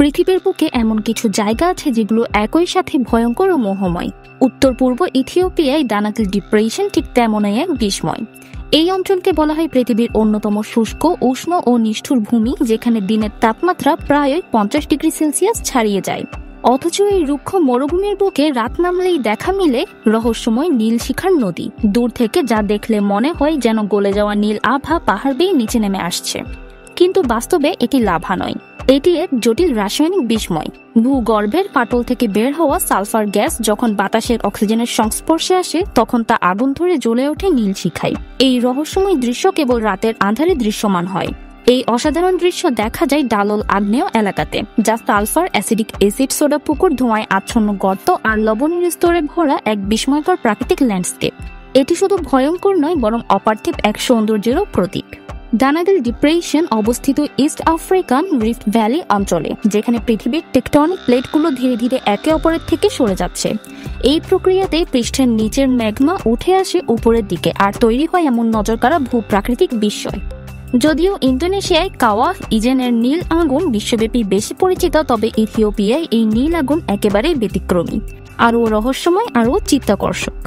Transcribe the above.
পৃথিবীর বুকে এমন কিছু জায়গা আছে যেগুলো একই সাথে ভয়ঙ্কর ও মোহময়। উত্তর পূর্ব ইথিওপিয়ায় দানাকিল ডিপ্রেশন ঠিক তেমনই এক বিস্ময়। এই অঞ্চলকে বলা হয় পৃথিবীর অন্যতম শুষ্ক, উষ্ণ ও নিষ্ঠুর ভূমি, যেখানে দিনের তাপমাত্রা প্রায় 50 ডিগ্রি সেলসিয়াস ছাড়িয়ে যায়। অথচ এই রুক্ষ মরুভূমির বুকে রাত নামলেই দেখা মিলে রহস্যময় নীল শিখার নদী। দূর থেকে যা দেখলে মনে হয় যেন গলে যাওয়া নীল আভা পাহাড় বেয়ে নিচে নেমে আসছে, কিন্তু বাস্তবে এটি লাভা নয়, এটি এক জটিল রাসায়নিক বিস্ময়। ভূগর্ভের ফাটল থেকে বের হওয়া সালফার গ্যাস যখন বাতাসের অক্সিজেনের সংস্পর্শে আসে, তখন তা আগুন ধরে জ্বলে ওঠে নীল শিখায়। এই রহস্যময় দৃশ্য কেবল রাতের আঁধারে দৃশ্যমান হয়। এই অসাধারণ দৃশ্য দেখা যায় ডালল আগ্নেয় এলাকাতে, যা সালফার, অ্যাসিডিক অ্যাসিড, সোডা পুকুর, ধোঁয়ায় আচ্ছন্ন গর্ত আর লবণের স্তরে ভরা এক বিস্ময়কর প্রাকৃতিক ল্যান্ডস্কেপ। এটি শুধু ভয়ঙ্কর নয়, বরং অপার্থিব এক সৌন্দর্যেরও প্রতীক। দানাকিল ডিপ্রেশন অবস্থিত ইস্ট আফ্রিকান রিফট ভ্যালি অঞ্চলে, যেখানে পৃথিবীর টেকটনিক প্লেটগুলো ধীরে ধীরে একে অপরের থেকে সরে যাচ্ছে। এই প্রক্রিয়াতে পৃষ্ঠের নিচের ম্যাগমা উঠে আসে উপরের দিকে, আর তৈরি হয় এমন নজরকাড়া ভূপ্রাকৃতিক বিস্ময়। যদিও ইন্দোনেশিয়ায় কাওয়াহ ইজেনের নীল আগুন বিশ্বব্যাপী বেশি পরিচিত, তবে ইথিওপিয়ায় এই নীল আগুন একেবারেই ব্যতিক্রমী, আরও রহস্যময়, আরও চিত্তাকর্ষক।